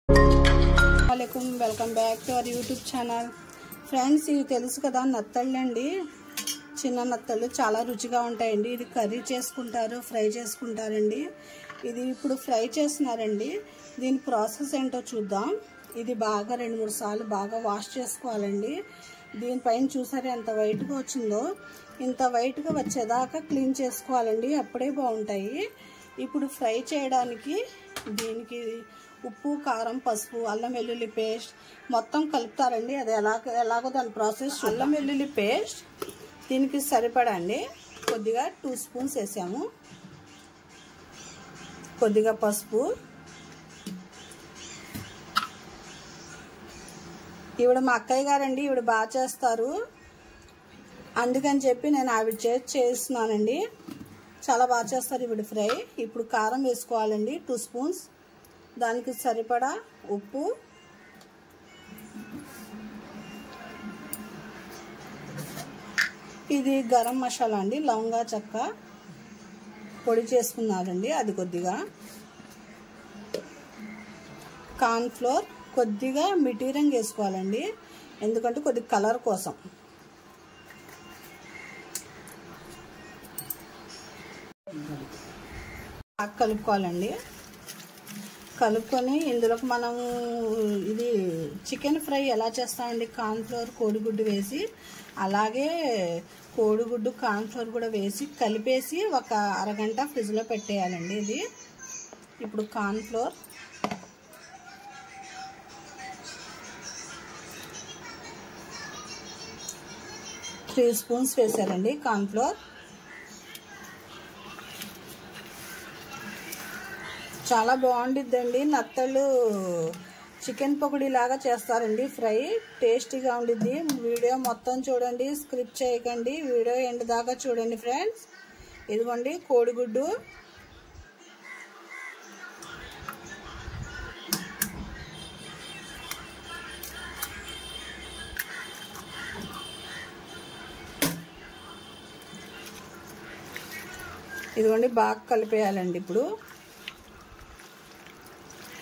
Welcome back to our YouTube channel. Friends, ఇవి తెలుసు కదా, నత్తళ్ళు అండి. చిన్న నత్తళ్ళు చాలా రుచిగా ఉంటాయండి. ఇది కర్రీ చేసుకుంటారు, ఫ్రై చేసుకుంటారండి. ఇది ఇప్పుడు ఫ్రై చేస్తున్నారండి. దీని ప్రాసెస్ ఏంటో చూద్దాం. ఇది బాగా 2-3 సార్లు బాగా వాష్ చేసుకోవాలండి. దీనిపైన చూసారా ఎంత వైట్గా వచ్చిందో, ఇంత వైట్గా వచ్చేదాకా క్లీన్ చేసుకోవాలండి. అప్పుడే బాగుంటాయి. ఇప్పుడు ఫ్రై చేయడానికి దీనికి ఉప్పు, కారం, పసుపు, అల్లం వెల్లుల్లి పేస్ట్ మొత్తం కలుపుతారండి. అది ఎలాగో దాని ప్రాసెస్. అల్లం వెల్లుల్లి పేస్ట్ దీనికి సరిపడా అండి. కొద్దిగా 2 స్పూన్స్ వేసాము. కొద్దిగా పసుపు. ఈవిడ మా అక్కయ్య గారండి, ఈవిడ బాగా చేస్తారు. అందుకని చెప్పి నేను ఆవిడ చేస్తున్నానండి. చాలా బాగా చేస్తారు ఈవిడ ఫ్రై. ఇప్పుడు కారం వేసుకోవాలండి, 2 స్పూన్స్. దానికి సరిపడా ఉప్పు, ఇది గరం మసాలా అండి, లవంగా చెక్క పొడి చేసుకున్నారండి, అది కొద్దిగా. కార్న్ ఫ్లోర్ కొద్దిగా మిఠీరంగు వేసుకోవాలండి, ఎందుకంటే కొద్దిగా కలర్ కోసం. కలుపుకోవాలండి. కలుపుకొని ఇందులోకి మనము ఇది చికెన్ ఫ్రై ఎలా చేస్తామండి, కార్న్ ఫ్లోర్, కోడిగుడ్డు వేసి, అలాగే కోడిగుడ్డు, కార్న్ ఫ్లోర్ కూడా వేసి కలిపేసి ఒక అరగంట ఫ్రిడ్జ్లో పెట్టేయాలండి. ఇది ఇప్పుడు కార్న్ ఫ్లోర్, త్రీ స్పూన్స్ వేసారండి కార్న్ ఫ్లోర్. చాలా బాగుండిద్దండి. నత్తళ్ళు చికెన్ పకోడీ లాగా చేస్తారండి ఫ్రై. టేస్టీగా ఉండిద్ది. వీడియో మొత్తం చూడండి, స్కిప్ చేయకండి. వీడియో ఎండ్ దాకా చూడండి ఫ్రెండ్స్. ఇదిగోండి కోడిగుడ్డు. ఇదిగోండి బాగా కలిపేయాలండి. ఇప్పుడు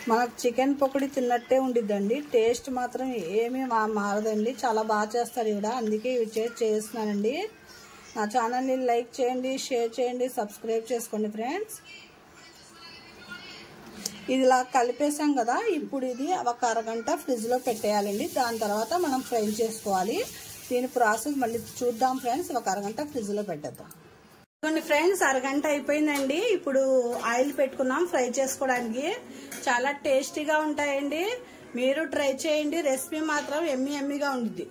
మనకు చికెన్ పకోడీ తిన్నట్టే ఉండిద్దండి. టేస్ట్ మాత్రం ఏమీ మారదండి. చాలా బాగా చేస్తారు ఇవిడ, అందుకే ఇవి చేస్తున్నానండి. నా ఛానల్ని లైక్ చేయండి, షేర్ చేయండి, సబ్స్క్రైబ్ చేసుకోండి ఫ్రెండ్స్. ఇదిలా కలిపేసాం కదా, ఇప్పుడు ఇది ఒక అరగంట ఫ్రిడ్జ్లో పెట్టేయాలండి. దాని తర్వాత మనం ఫ్రై చేసుకోవాలి. దీని ప్రాసెస్ మళ్ళీ చూద్దాం ఫ్రెండ్స్. ఒక అరగంట ఫ్రిడ్జ్లో పెట్టేద్దాం. ఫ్రెండ్స్, అరగంట అయిపోయిందండి. ఇప్పుడు ఆయిల్ పెట్టుకున్నాం ఫ్రై చేసుకోవడానికి. చాలా టేస్టీగా ఉంటాయండి. మీరు ట్రై చేయండి. రెసిపీ మాత్రం ఎమ్మీగా ఉంటుంది.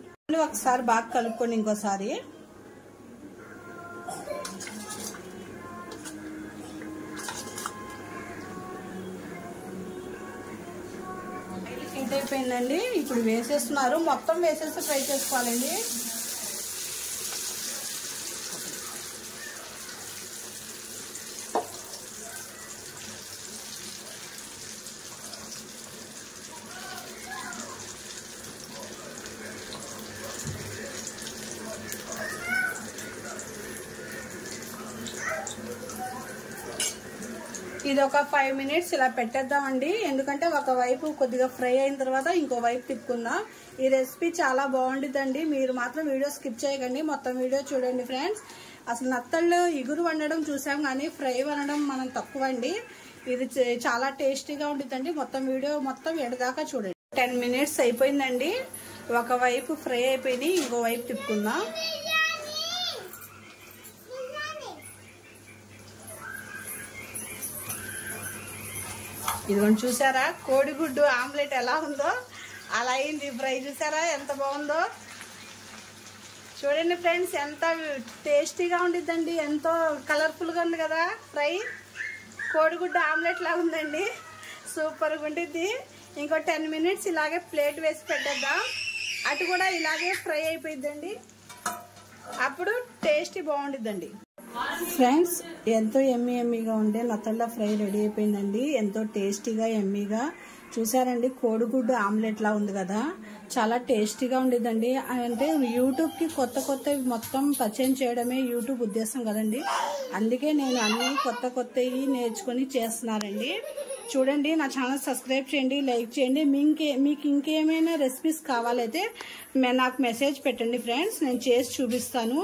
ఒకసారి బాగా కలుపుకోండి. ఇంకోసారి ఆయిల్ హీట్ అయిపోయిందండి. ఇప్పుడు వేసేస్తున్నారు. మొత్తం వేసేసి ఫ్రై చేసుకోవాలండి. ఇది ఒక 5 మినిట్స్ ఇలా పెట్టేద్దామండి. ఎందుకంటే ఒకవైపు కొద్దిగా ఫ్రై అయిన తర్వాత ఇంకో వైపు తిప్పుకుందాం. ఈ రెసిపీ చాలా బాగుంటుందండి. మీరు మాత్రం వీడియో స్కిప్ చేయకండి, మొత్తం వీడియో చూడండి ఫ్రెండ్స్. అసలు నత్తళ్ళు ఇగురు వండడం చూసాం, కానీ ఫ్రై వండడం మనం తక్కువ అండి. ఇది చాలా టేస్టీగా ఉంటుందండి. మొత్తం వీడియో మొత్తం ఎడదాకా చూడండి. 10 మినిట్స్ అయిపోయిందండి. ఒకవైపు ఫ్రై అయిపోయింది, ఇంకో వైపు తిప్పుకుందాం. ఇదిగోండి చూసారా, కోడిగుడ్డు ఆమ్లెట్ ఎలా ఉందో అలా అయింది ఫ్రై. చూసారా ఎంత బాగుందో. చూడండి ఫ్రెండ్స్, ఎంత టేస్టీగా ఉండిద్దండి. ఎంతో కలర్ఫుల్గా ఉంది కదా ఫ్రై. కోడిగుడ్డు ఆమ్లెట్ లాగా ఉందండి. సూపర్గా ఉండిద్ది. ఇంకో 10 మినిట్స్ ఇలాగే ప్లేట్ వేసి పెట్టేద్దాం. అటు కూడా ఇలాగే ఫ్రై అయిపోయిద్దండి. అప్పుడు టేస్టీ బాగుండిద్దండి. ఫ్రెండ్స్, ఎంతో ఎమ్మీగా ఉండే నత్తళ్ళ ఫ్రై రెడీ అయిపోయిందండి. ఎంతో టేస్టీగా ఎమ్మీగా చూసారండి. కోడిగుడ్డు ఆమ్లెట్ లా ఉంది కదా, చాలా టేస్టీగా ఉండేదండి. అంటే యూట్యూబ్కి కొత్తవి మొత్తం పరిచయం చేయడమే యూట్యూబ్ ఉద్దేశం కదండి. అందుకే నేను అన్ని కొత్తవి నేర్చుకొని చేస్తున్నానండి. చూడండి, నా ఛానల్ సబ్స్క్రైబ్ చేయండి, లైక్ చేయండి. మీకు ఇంకేమైనా రెసిపీస్ కావాలైతే నాకు మెసేజ్ పెట్టండి ఫ్రెండ్స్, నేను చేసి చూపిస్తాను.